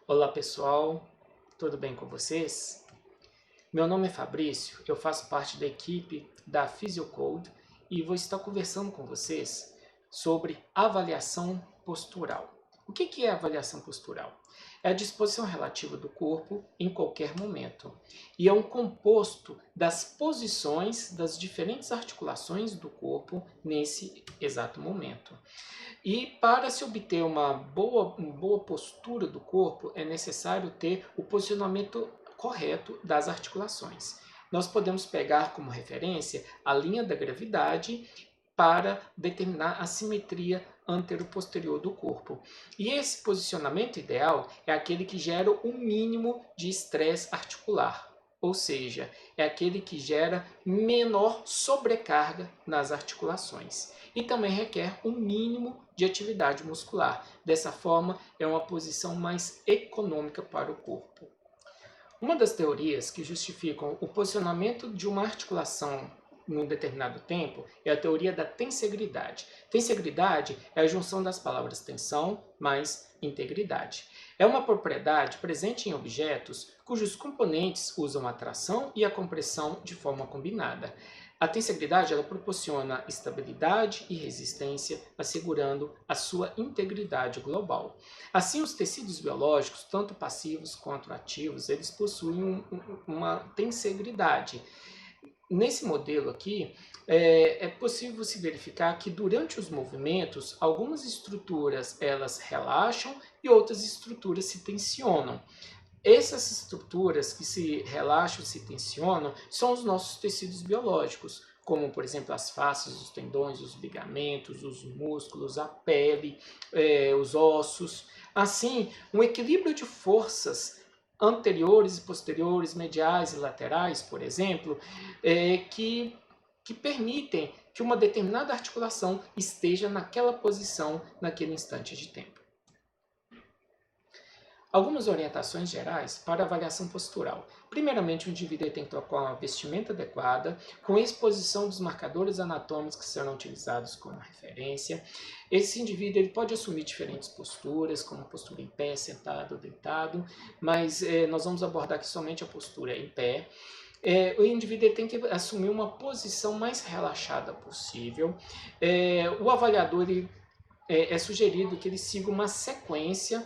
Olá pessoal, tudo bem com vocês? Meu nome é Fabrício, eu faço parte da equipe da PhysioCode e vou estar conversando com vocês sobre avaliação postural. O que é avaliação postural? É a disposição relativa do corpo em qualquer momento e é um composto das posições das diferentes articulações do corpo nesse exato momento. E para se obter uma boa postura do corpo, é necessário ter o posicionamento correto das articulações. Nós podemos pegar como referência a linha da gravidade para determinar a simetria antero-posterior do corpo. E esse posicionamento ideal é aquele que gera o mínimo de estresse articular, ou seja, é aquele que gera menor sobrecarga nas articulações e também requer um mínimo de atividade muscular. Dessa forma, é uma posição mais econômica para o corpo. Uma das teorias que justificam o posicionamento de uma articulação num determinado tempo é a teoria da tensegridade. Tensegridade é a junção das palavras tensão mais integridade. É uma propriedade presente em objetos cujos componentes usam a tração e a compressão de forma combinada. A tensegridade ela proporciona estabilidade e resistência, assegurando a sua integridade global. Assim, os tecidos biológicos, tanto passivos quanto ativos, eles possuem uma tensegridade. Nesse modelo aqui, é possível se verificar que durante os movimentos, algumas estruturas elas relaxam e outras estruturas se tensionam. Essas estruturas que se relaxam e se tensionam são os nossos tecidos biológicos, como, por exemplo, as faces, os tendões, os ligamentos, os músculos, a pele, os ossos. Assim, um equilíbrio de forças anteriores e posteriores, mediais e laterais, por exemplo, que permitem que uma determinada articulação esteja naquela posição naquele instante de tempo. Algumas orientações gerais para avaliação postural. Primeiramente, o indivíduo tem que trocar uma vestimenta adequada, com exposição dos marcadores anatômicos que serão utilizados como referência. Esse indivíduo ele pode assumir diferentes posturas, como postura em pé, sentado, deitado, mas nós vamos abordar aqui somente a postura em pé. O indivíduo tem que assumir uma posição mais relaxada possível. O avaliador ele, é sugerido que ele siga uma sequência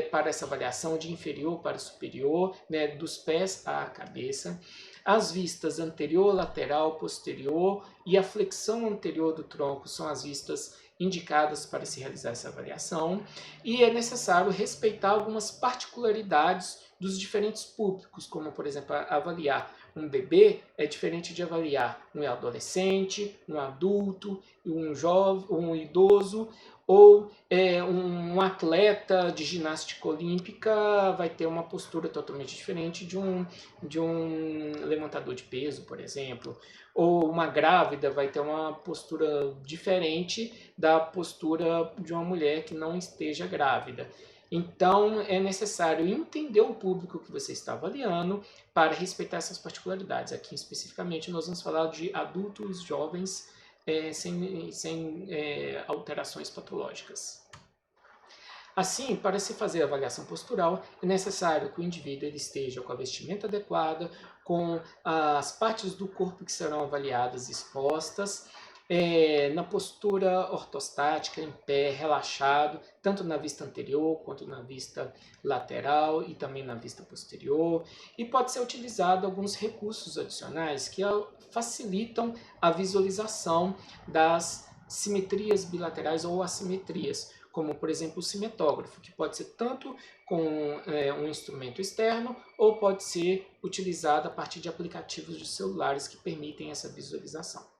para essa avaliação de inferior para superior, né, dos pés à cabeça, as vistas anterior, lateral, posterior e a flexão anterior do tronco são as vistas indicadas para se realizar essa avaliação, e é necessário respeitar algumas particularidades dos diferentes públicos, como por exemplo avaliar um bebê é diferente de avaliar um adolescente, um adulto, um jovem, um idoso, ou um atleta de ginástica olímpica vai ter uma postura totalmente diferente de um levantador de peso, por exemplo. Ou uma grávida vai ter uma postura diferente da postura de uma mulher que não esteja grávida. Então, é necessário entender o público que você está avaliando para respeitar essas particularidades. Aqui, especificamente, nós vamos falar de adultos jovens sem alterações patológicas. Assim, para se fazer a avaliação postural, é necessário que o indivíduo ele esteja com a vestimenta adequada, com as partes do corpo que serão avaliadas expostas, na postura ortostática, em pé, relaxado, tanto na vista anterior quanto na vista lateral e também na vista posterior. E pode ser utilizado alguns recursos adicionais que facilitam a visualização das simetrias bilaterais ou assimetrias, como por exemplo o cimetógrafo, que pode ser tanto com um instrumento externo ou pode ser utilizado a partir de aplicativos de celulares que permitem essa visualização.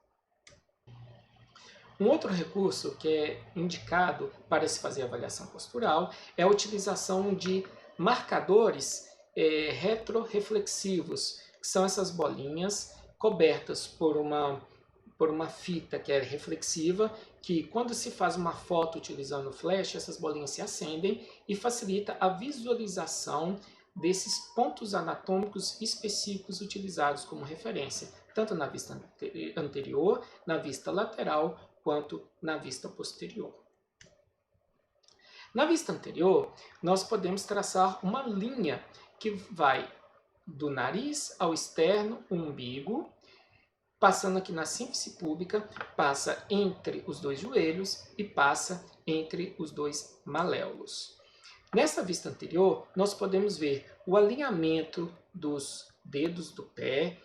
Um outro recurso que é indicado para se fazer avaliação postural é a utilização de marcadores retroreflexivos, que são essas bolinhas cobertas por uma fita que é reflexiva, que quando se faz uma foto utilizando flash, essas bolinhas se acendem e facilita a visualização desses pontos anatômicos específicos utilizados como referência, tanto na vista anterior, na vista lateral, quanto na vista posterior. Na vista anterior, nós podemos traçar uma linha que vai do nariz ao externo, o umbigo, passando aqui na síntese pública, passa entre os dois joelhos e passa entre os dois maléolos. Nessa vista anterior, nós podemos ver o alinhamento dos dedos do pé,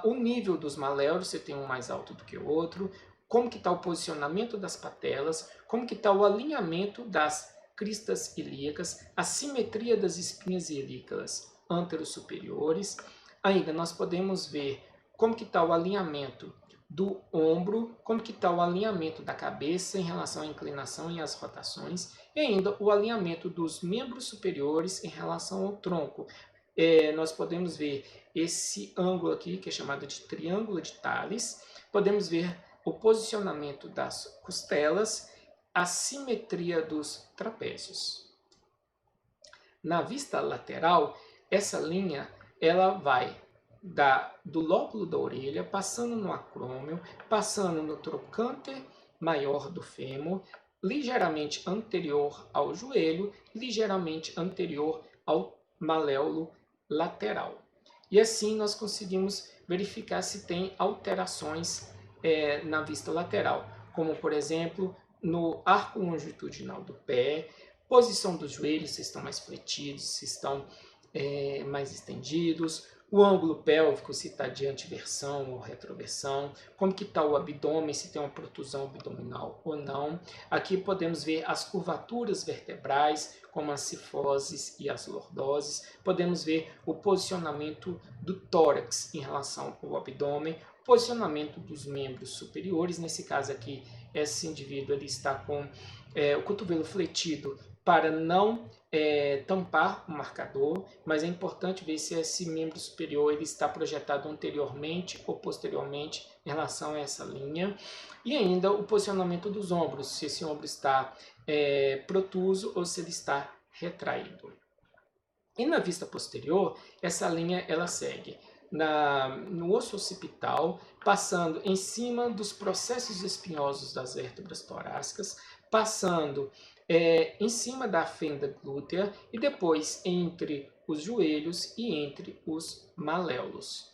o nível dos maléolos, você tem um mais alto do que o outro, como que está o posicionamento das patelas, como que está o alinhamento das cristas ilíacas, a simetria das espinhas ilíacas anterosuperiores. Ainda nós podemos ver como que está o alinhamento do ombro, como que está o alinhamento da cabeça em relação à inclinação e às rotações, e ainda o alinhamento dos membros superiores em relação ao tronco. Nós podemos ver esse ângulo aqui, que é chamado de triângulo de Thales, podemos ver o posicionamento das costelas, a simetria dos trapézios. Na vista lateral, essa linha ela vai do lóbulo da orelha, passando no acrômio, passando no trocânter maior do fêmur, ligeiramente anterior ao joelho, ligeiramente anterior ao maléolo lateral. E assim nós conseguimos verificar se tem alterações na vista lateral, como por exemplo no arco longitudinal do pé, posição dos joelhos, se estão mais fletidos, se estão mais estendidos, o ângulo pélvico, se está de antiversão ou retroversão, como que está o abdômen, se tem uma protusão abdominal ou não. Aqui podemos ver as curvaturas vertebrais, como as cifoses e as lordoses. Podemos ver o posicionamento do tórax em relação ao abdômen, posicionamento dos membros superiores. Nesse caso aqui, esse indivíduo ele está com o cotovelo fletido para não tampar o marcador, mas é importante ver se esse membro superior ele está projetado anteriormente ou posteriormente em relação a essa linha. E ainda o posicionamento dos ombros, se esse ombro está protuso ou se ele está retraído. E na vista posterior, essa linha ela segue no osso occipital, passando em cima dos processos espinhosos das vértebras torácicas, passando em cima da fenda glútea e depois entre os joelhos e entre os maléolos.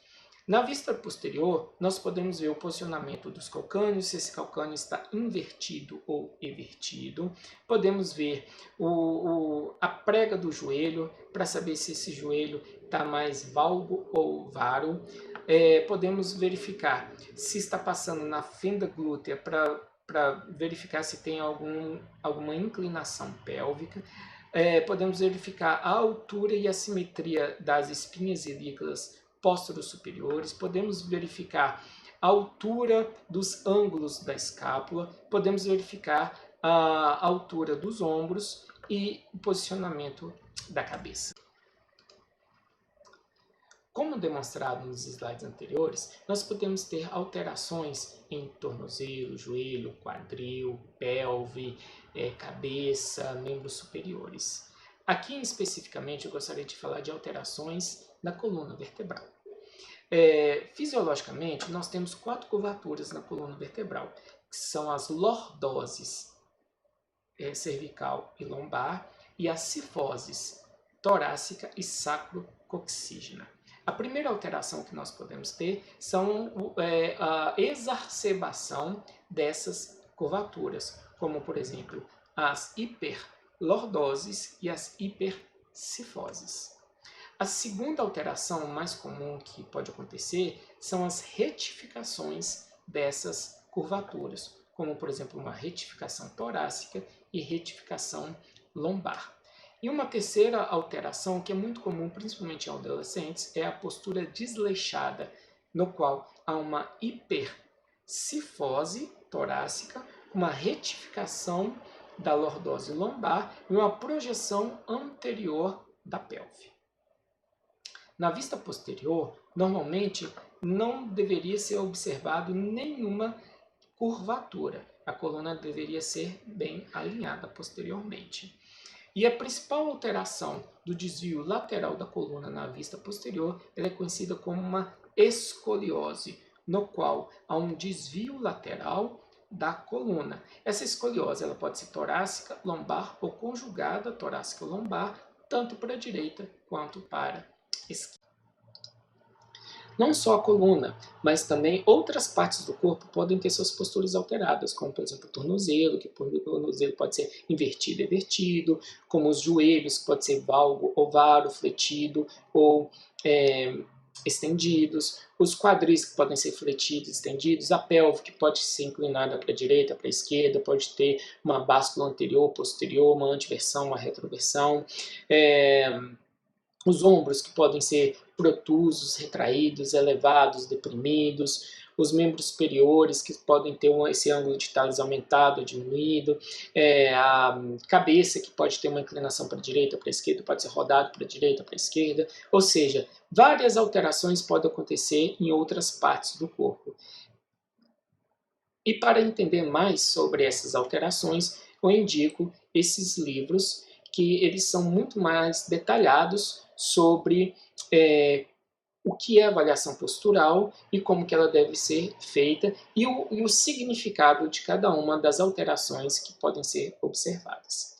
Na vista posterior, nós podemos ver o posicionamento dos calcâneos, se esse calcâneo está invertido ou evertido. Podemos ver a prega do joelho, para saber se esse joelho está mais valgo ou varo. Podemos verificar se está passando na fenda glútea para verificar se tem alguma inclinação pélvica. Podemos verificar a altura e a simetria das espinhas ilíacas pósteros superiores, podemos verificar a altura dos ângulos da escápula, podemos verificar a altura dos ombros e o posicionamento da cabeça. Como demonstrado nos slides anteriores, nós podemos ter alterações em tornozelo, joelho, quadril, pelve, cabeça, membros superiores. Aqui especificamente eu gostaria de falar de alterações na coluna vertebral. Fisiologicamente, nós temos 4 curvaturas na coluna vertebral, que são as lordoses cervical e lombar e as cifoses torácica e sacrococcígea. A primeira alteração que nós podemos ter são a exacerbação dessas curvaturas, como por exemplo as hiperlordoses e as hipercifoses. A segunda alteração mais comum que pode acontecer são as retificações dessas curvaturas, como por exemplo uma retificação torácica e retificação lombar. E uma terceira alteração que é muito comum, principalmente em adolescentes, é a postura desleixada, no qual há uma hipercifose torácica, uma retificação da lordose lombar e uma projeção anterior da pelve. Na vista posterior, normalmente não deveria ser observado nenhuma curvatura. A coluna deveria ser bem alinhada posteriormente. E a principal alteração do desvio lateral da coluna na vista posterior ela é conhecida como uma escoliose, no qual há um desvio lateral da coluna. Essa escoliose ela pode ser torácica, lombar ou conjugada torácica ou lombar, tanto para a direita quanto para a esquerda. Não só a coluna, mas também outras partes do corpo podem ter suas posturas alteradas, como por exemplo o tornozelo, que o tornozelo pode ser invertido e evertido, como os joelhos, que pode ser valgo, ovaro, fletido ou estendidos, os quadris que podem ser fletidos, estendidos, a pelve que pode ser inclinada para a direita, para a esquerda, pode ter uma báscula anterior, posterior, uma anteversão, uma retroversão, os ombros que podem ser protusos, retraídos, elevados, deprimidos, os membros superiores que podem ter esse ângulo de Thales aumentado ou diminuído, a cabeça que pode ter uma inclinação para a direita, para a esquerda, pode ser rodado para a direita, para a esquerda, ou seja, várias alterações podem acontecer em outras partes do corpo. E para entender mais sobre essas alterações, eu indico esses livros que eles são muito mais detalhados sobre o que é avaliação postural e como que ela deve ser feita e o significado de cada uma das alterações que podem ser observadas.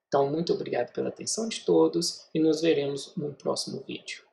Então, muito obrigado pela atenção de todos e nos veremos no próximo vídeo.